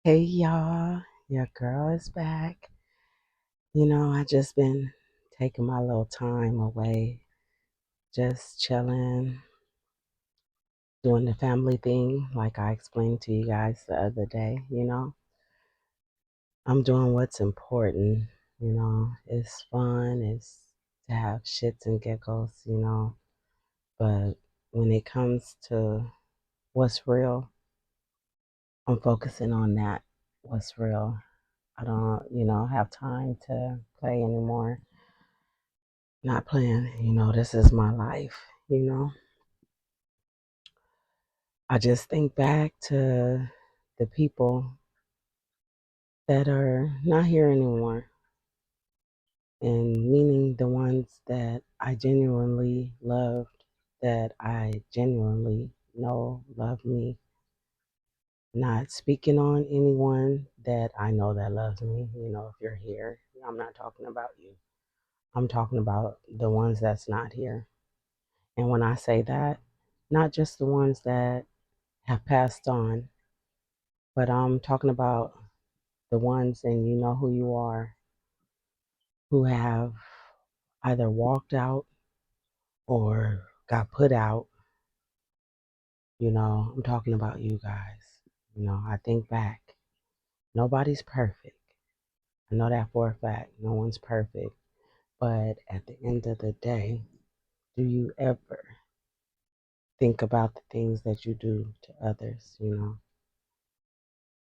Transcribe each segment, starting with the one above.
Hey y'all, your girl is back. I just been taking my little time away, just chilling, doing the family thing like I explained to you guys the other day. I'm doing what's important. It's fun, it's to have shits and giggles, but when it comes to what's real, I'm focusing on that, what's real. I don't, have time to play anymore. Not playing, this is my life. I just think back to the people that are not here anymore, and meaning the ones that I genuinely loved, that I genuinely know love me. Not speaking on anyone that I know that loves me. If you're here, I'm not talking about you. I'm talking about the ones that's not here. And when I say that, not just the ones that have passed on, but I'm talking about the ones, and you know who you are, who have either walked out or got put out. I'm talking about you guys. I think back. Nobody's perfect. I know that for a fact. No one's perfect. But at the end of the day, do you ever think about the things that you do to others?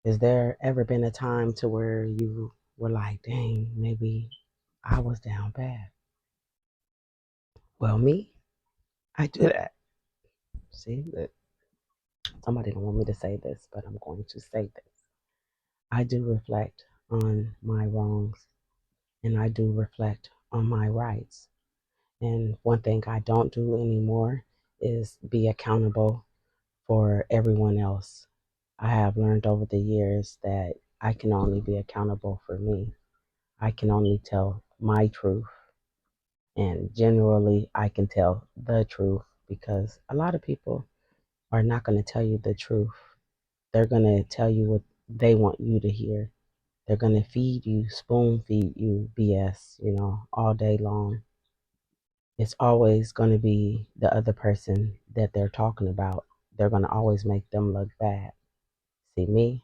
Has there ever been a time to where you were like, dang, maybe I was down bad? Well, me, I do that. See, that somebody don't want me to say this, but I'm going to say this. I do reflect on my wrongs, and I do reflect on my rights. And one thing I don't do anymore is be accountable for everyone else. I have learned over the years that I can only be accountable for me. I can only tell my truth. And generally, I can tell the truth because a lot of people are not going to tell you the truth. They're going to tell you what they want you to hear. They're going to feed you, spoon feed you BS, all day long. It's always going to be the other person that they're talking about. They're going to always make them look bad. See, me,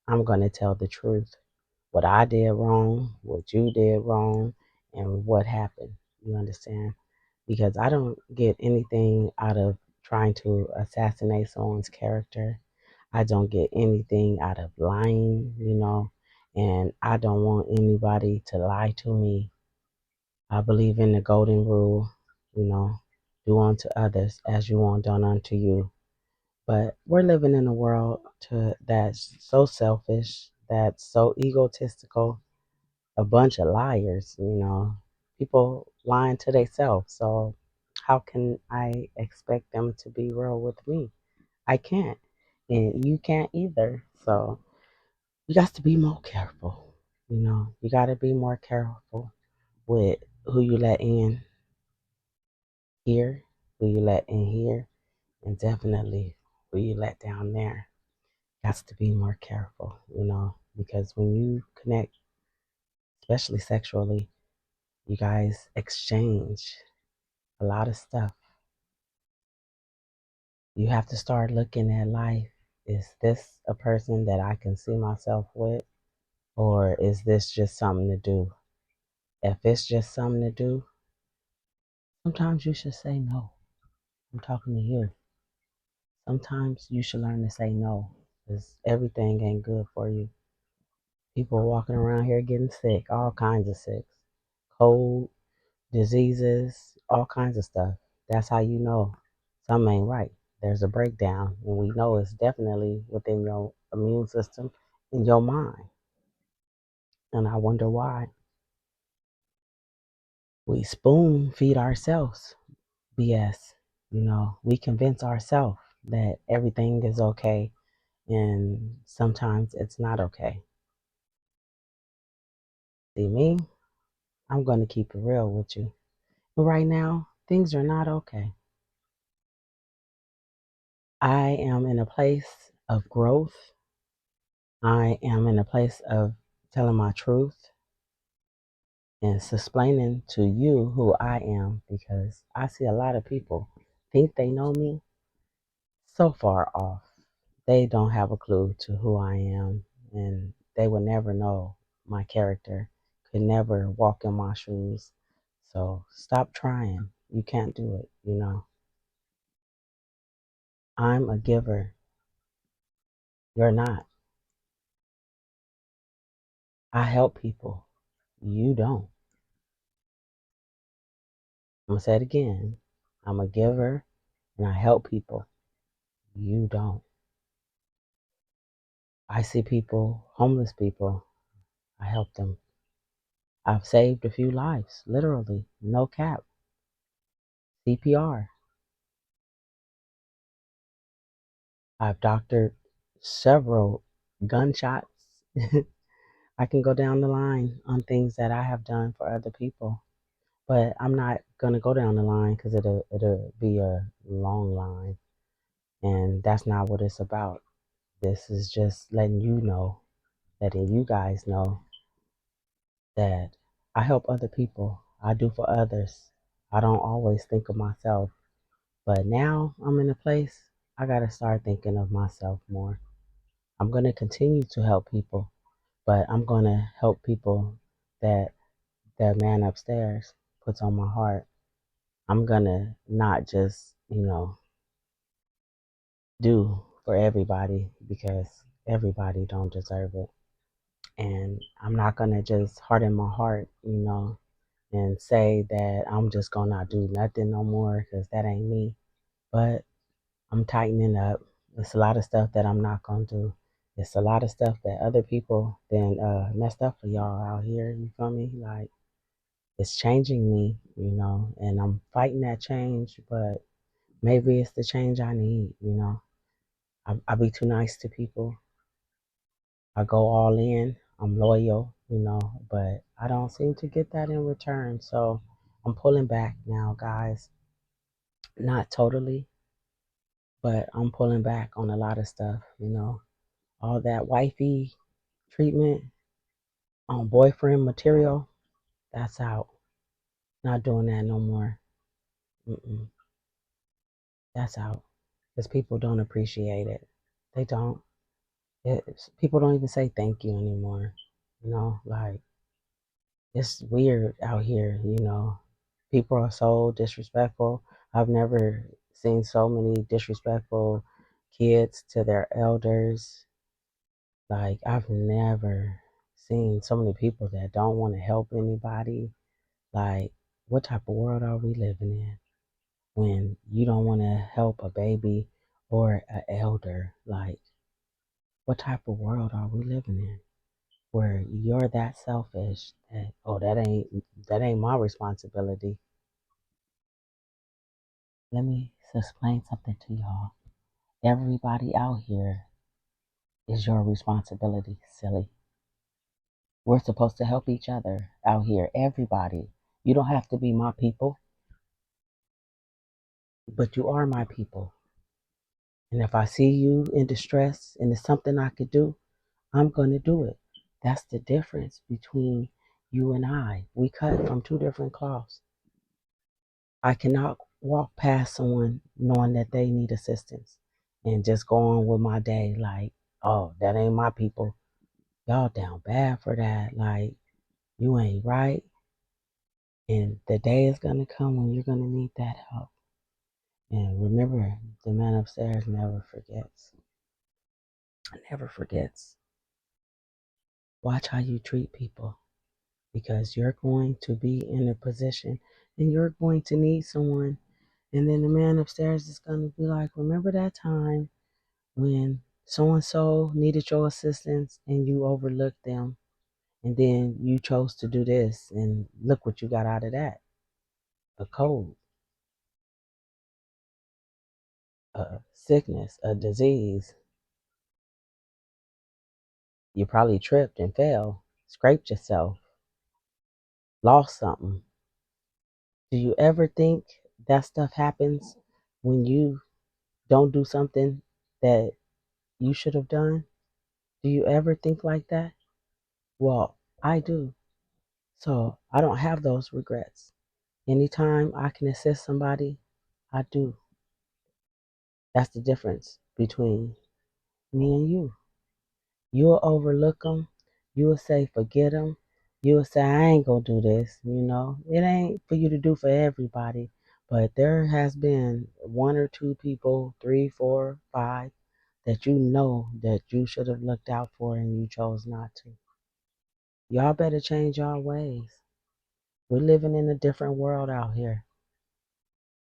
I'm going to tell the truth. What I did wrong, what you did wrong, and what happened. You understand? Because I don't get anything out of trying to assassinate someone's character. I don't get anything out of lying, and I don't want anybody to lie to me. I believe in the golden rule, do unto others as you want done unto you. But we're living in a world that's so selfish, that's so egotistical, a bunch of liars. People lying to themselves. So how can I expect them to be real with me? I can't. And you can't either. So you got to be more careful. You got to be more careful with who you let in here, who you let in here, and definitely who you let down there. Got to be more careful, because when you connect, especially sexually, you guys exchange a lot of stuff. You have to start looking at life. Is this a person that I can see myself with? Or is this just something to do? If it's just something to do, sometimes you should say no. I'm talking to you. Sometimes you should learn to say no because everything ain't good for you. People walking around here getting sick, all kinds of sick, cold, diseases, all kinds of stuff. That's how you know something ain't right. There's a breakdown, and we know it's definitely within your immune system in your mind. And I wonder why we spoon feed ourselves BS. We convince ourselves that everything is okay, and sometimes it's not okay. See me? I'm going to keep it real with you. But right now, things are not okay. I am in a place of growth, I am in a place of telling my truth and explaining to you who I am, because I see a lot of people think they know me so far off. They don't have a clue to who I am, and they will never know my character, could never walk in my shoes. So stop trying. You can't do it. I'm a giver. You're not. I help people. You don't. I'm going to say it again. I'm a giver and I help people. You don't. I see people, homeless people. I help them. I've saved a few lives, literally, no cap. CPR. I've doctored several gunshots. I can go down the line on things that I have done for other people, but I'm not gonna go down the line because it'll be a long line, and that's not what it's about. This is just letting you know, letting you guys know that I help other people. I do for others. I don't always think of myself, but now I'm in a place I gotta start thinking of myself more. I'm gonna continue to help people, but I'm gonna help people that that man upstairs puts on my heart. I'm gonna not just, do for everybody, because everybody don't deserve it. And I'm not gonna just harden my heart, and say that I'm just gonna not do nothing no more, because that ain't me. But I'm tightening up. It's a lot of stuff that I'm not gonna do. It's a lot of stuff that other people then messed up for y'all out here. You feel me? Like, it's changing me, and I'm fighting that change. But maybe it's the change I need. I be too nice to people. I go all in. I'm loyal, but I don't seem to get that in return. So I'm pulling back now, guys. Not totally, but I'm pulling back on a lot of stuff. All that wifey treatment on boyfriend material, that's out. Not doing that no more. Mm-mm, that's out. Because people don't appreciate it. They don't. People don't even say thank you anymore. Like, it's weird out here. People are so disrespectful. I've never seen so many disrespectful kids to their elders. Like, I've never seen so many people that don't want to help anybody. Like, what type of world are we living in when you don't want to help a baby or an elder? Like, what type of world are we living in where you're that selfish that, oh, that ain't my responsibility? Let me explain something to y'all. Everybody out here is your responsibility, silly. We're supposed to help each other out here. Everybody. You don't have to be my people, but you are my people. And if I see you in distress and it's something I could do, I'm going to do it. That's the difference between you and I. We cut from two different cloths. I cannot walk past someone knowing that they need assistance and just go on with my day like, oh, that ain't my people. Y'all down bad for that. Like, you ain't right. And the day is going to come when you're going to need that help. And remember, the man upstairs never forgets. Never forgets. Watch how you treat people, because you're going to be in a position and you're going to need someone. And then the man upstairs is going to be like, remember that time when so and so needed your assistance and you overlooked them, and then you chose to do this, and look what you got out of that: a cold, a sickness, a disease. You probably tripped and fell, scraped yourself, lost something. Do you ever think that stuff happens when you don't do something that you should have done? Do you ever think like that? Well, I do. So I don't have those regrets. Anytime I can assist somebody, I do. That's the difference between me and you. You'll overlook them. You'll say, forget them. You'll say, I ain't gonna do this. It ain't for you to do for everybody. But there has been one or two people, three, four, five, that you know that you should have looked out for and you chose not to. Y'all better change y'all ways. We're living in a different world out here.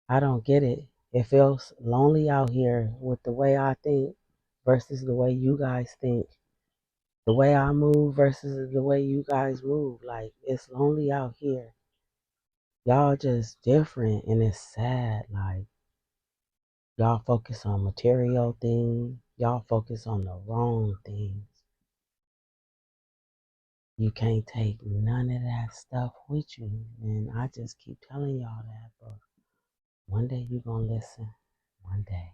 I don't get it. It feels lonely out here with the way I think versus the way you guys think. The way I move versus the way you guys move. Like, it's lonely out here. Y'all just different and it's sad. Like, y'all focus on material things. Y'all focus on the wrong things. You can't take none of that stuff with you. And I just keep telling y'all that, but one day you're going to listen. One day.